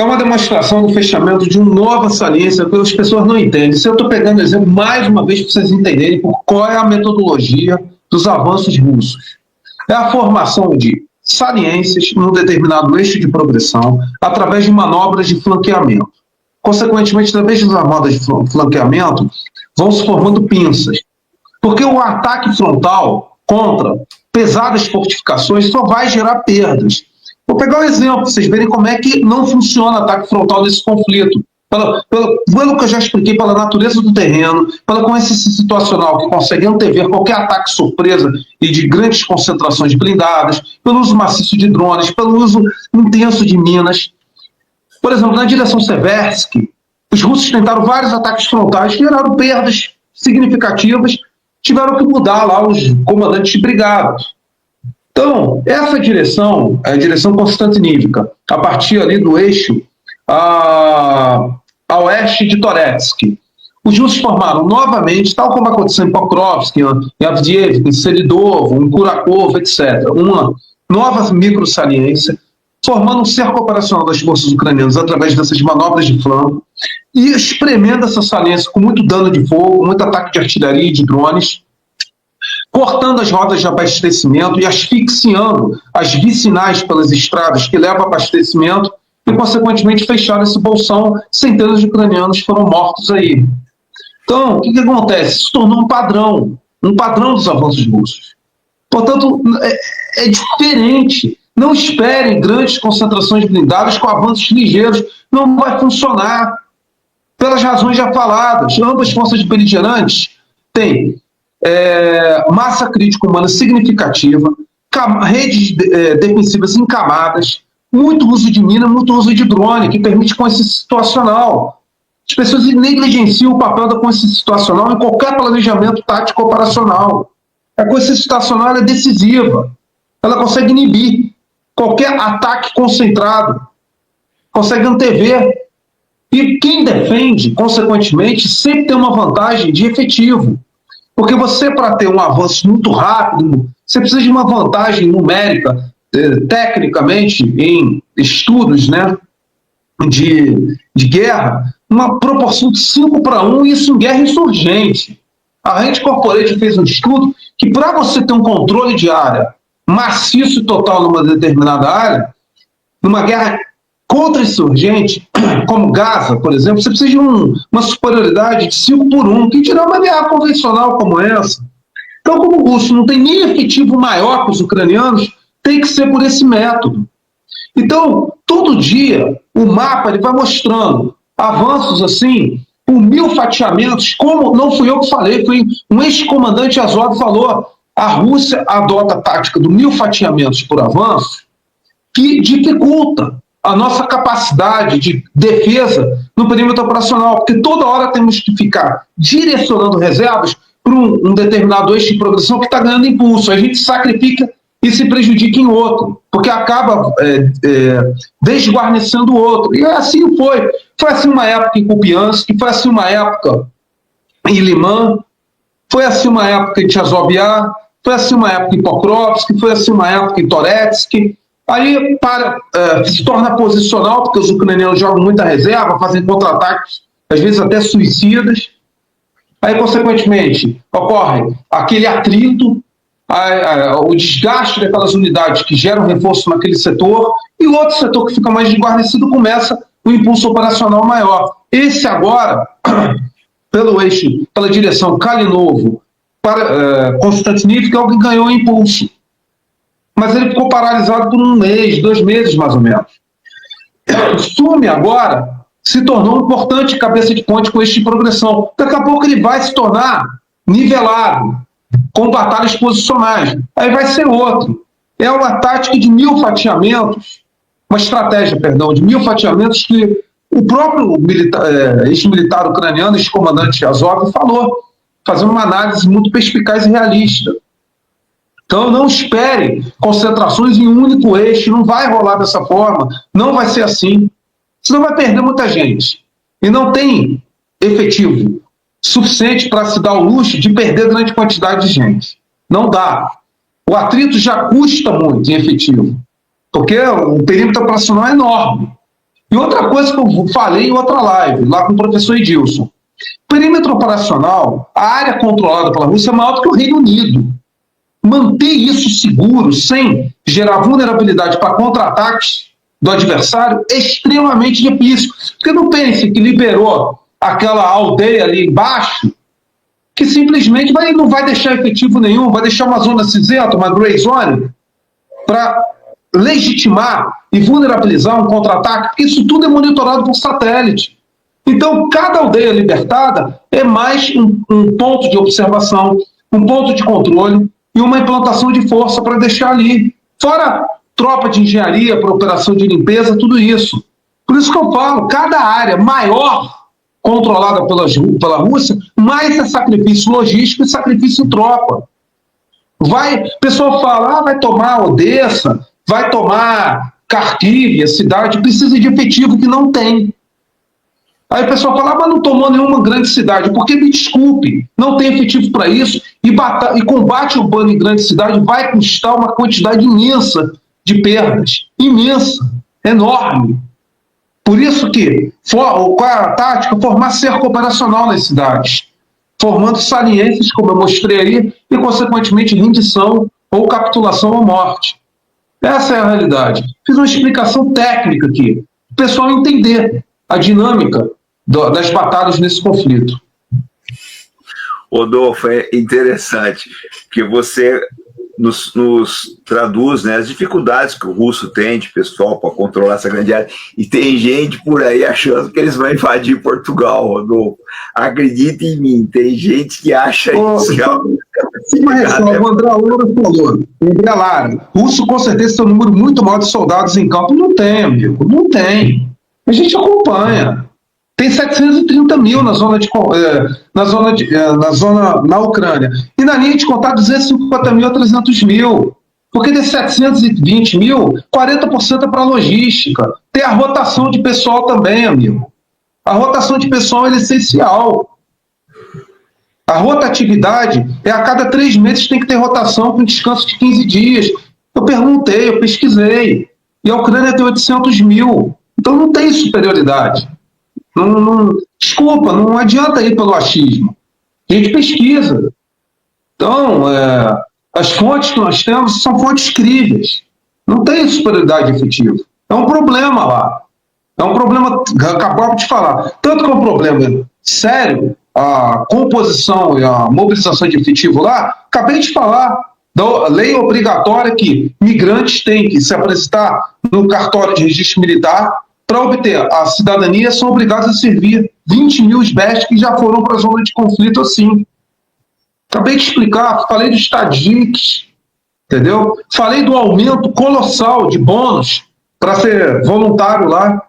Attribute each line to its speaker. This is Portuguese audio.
Speaker 1: É uma demonstração do fechamento de uma nova saliência que as pessoas não entendem. Se eu estou pegando exemplo mais uma vez para vocês entenderem qual é a metodologia dos avanços russos. É a formação de saliências num determinado eixo de progressão através de manobras de flanqueamento. Consequentemente, através das manobras de flanqueamento, vão se formando pinças. Porque o ataque frontal contra pesadas fortificações só vai gerar perdas. Vou pegar um exemplo, para vocês verem como é que não funciona o ataque frontal nesse conflito. Pelo que eu já expliquei, pela natureza do terreno, pela coincidência situacional que consegue antever qualquer ataque surpresa e de grandes concentrações blindadas, pelo uso maciço de drones, pelo uso intenso de minas. Por exemplo, na direção Seversky, os russos tentaram vários ataques frontais que geraram perdas significativas, tiveram que mudar lá os comandantes de brigadas. Então, essa direção é a direção Konstantinívica, a partir ali do eixo a oeste de Toretsky. Os russos formaram novamente, tal como aconteceu em Pokrovsk, em Avdiivka, em Selidovo, em Kurakovo, etc., uma nova microsaliência, formando um cerco operacional das forças ucranianas através dessas manobras de flanco e espremendo essa saliência com muito dano de fogo, muito ataque de artilharia e de drones, cortando as rodas de abastecimento e asfixiando as vicinais pelas estradas que levam ao abastecimento e, consequentemente, fecharam esse bolsão. Centenas de ucranianos foram mortos aí. Então, o que acontece? Isso tornou um padrão dos avanços russos. Portanto, é diferente. Não esperem grandes concentrações blindadas com avanços ligeiros. Não vai funcionar. Pelas razões já faladas. Ambas forças beligerantes têm massa crítica humana significativa, redes defensivas em camadas, muito uso de mina, muito uso de drone, que permite coincidência situacional. As pessoas negligenciam o papel da coincidência situacional em qualquer planejamento tático operacional. A coincidência situacional é decisiva. Ela consegue inibir qualquer ataque concentrado, consegue antever. E quem defende, consequentemente, sempre tem uma vantagem de efetivo. Porque você, para ter um avanço muito rápido, você precisa de uma vantagem numérica, tecnicamente, em estudos, né, de guerra, uma proporção de 5:1, isso em guerra insurgente. A Rand Corporate fez um estudo que, para você ter um controle de área maciço e total numa determinada área, numa guerra contra-insurgente, como Gaza, por exemplo, você precisa de uma superioridade de 5:1, que dirá uma guerra convencional como essa. Então, como o russo não tem nem efetivo maior que os ucranianos, tem que ser por esse método. Então, todo dia, o mapa ele vai mostrando avanços assim, por 1000 fatiamentos, como não fui eu que falei, foi um ex-comandante Azov falou, a Rússia adota a tática do 1000 fatiamentos por avanço, que dificulta a nossa capacidade de defesa no perímetro operacional, porque toda hora temos que ficar direcionando reservas para um determinado eixo de progressão que está ganhando impulso. A gente sacrifica e se prejudica em outro, porque acaba desguarnecendo o outro. E assim foi. Foi assim uma época em Kupiansk, foi assim uma época em Liman, foi assim uma época em Chazov-Yar, foi assim uma época em Pokrovsk, foi assim uma época em Toretsky. Aí se torna posicional, porque os ucranianos jogam muita reserva, fazem contra-ataques, às vezes até suicidas. Aí, consequentemente, ocorre aquele atrito, o desgaste daquelas unidades que geram reforço naquele setor, e o outro setor que fica mais desguarnecido começa o impulso operacional maior. Esse agora, pela direção Kalinovo para Konstantinívica, é o que ganhou impulso. Mas ele ficou paralisado por 1 mês, 2 meses mais ou menos. Sumy agora se tornou um importante cabeça de ponte com este de progressão. Daqui a pouco ele vai se tornar nivelado, com batalhas posicionais. Aí vai ser outro. É uma tática de 1000 fatiamentos, uma estratégia, perdão, de 1000 fatiamentos que o próprio ex-militar ucraniano, ex-comandante Azov, falou, fazendo uma análise muito perspicaz e realista. Então, não espere concentrações em um único eixo, não vai rolar dessa forma, não vai ser assim. Senão vai perder muita gente. E não tem efetivo suficiente para se dar o luxo de perder grande quantidade de gente. Não dá. O atrito já custa muito em efetivo, porque o perímetro operacional é enorme. E outra coisa que eu falei em outra live, lá com o professor Edilson, perímetro operacional, a área controlada pela Rússia é maior do que o Reino Unido. Manter isso seguro, sem gerar vulnerabilidade para contra-ataques do adversário, é extremamente difícil. Porque não pense que liberou aquela aldeia ali embaixo, que simplesmente não vai deixar efetivo nenhum, vai deixar uma zona cinzenta, uma gray zone, para legitimar e vulnerabilizar um contra-ataque, porque isso tudo é monitorado por satélite. Então, cada aldeia libertada é mais um ponto de observação, um ponto de controle e uma implantação de força para deixar ali. Fora tropa de engenharia para operação de limpeza, tudo isso. Por isso que eu falo, cada área maior controlada pela Rússia, mais é sacrifício logístico e sacrifício em tropa. O pessoal fala, vai tomar Odessa, vai tomar Kharkiv, a cidade, precisa de efetivo que não tem. Aí o pessoal fala, mas não tomou nenhuma grande cidade, porque, me desculpe, não tem efetivo para isso, e combate urbano em grande cidade vai custar uma quantidade imensa de perdas, imensa, enorme. Por isso que, qual é a tática? Formar cerco operacional nas cidades, formando saliências, como eu mostrei aí, e, consequentemente, rendição ou capitulação ou morte. Essa é a realidade. Fiz uma explicação técnica aqui, para o pessoal entender a dinâmica das batalhas nesse conflito.
Speaker 2: Rodolfo, é interessante que você nos traduz, né, as dificuldades que o russo tem de pessoal para controlar essa grande área, e tem gente por aí achando que eles vão invadir Portugal, Rodolfo. Acredita em mim, tem gente que acha isso.
Speaker 1: Uma ressalva, o André Lara falou, André Lara, o russo com certeza tem um número muito maior de soldados em campo. Não tem, amigo, não tem. A gente acompanha. Tem 730 mil na Ucrânia. E na linha de contato, 250 mil a 300 mil. Porque desses 720 mil, 40% é para logística. Tem a rotação de pessoal também, amigo. A rotação de pessoal é essencial. A rotatividade é a cada 3 meses tem que ter rotação com descanso de 15 dias. Eu perguntei, eu pesquisei. E a Ucrânia tem 800 mil. Então não tem superioridade. Desculpa, não adianta ir pelo achismo. A gente pesquisa. Então, as fontes que nós temos são fontes críveis. Não tem superioridade efetiva. É um problema lá. É um problema, acabava de falar. Tanto que é um problema sério, a composição e a mobilização de efetivo lá, acabei de falar da lei obrigatória que migrantes têm que se apresentar no cartório de registro militar. Para obter a cidadania, são obrigados a servir 20 mil esbestes que já foram para a zona de conflito assim. Acabei de explicar, falei dos Tadiks, entendeu? Falei do aumento colossal de bônus para ser voluntário lá.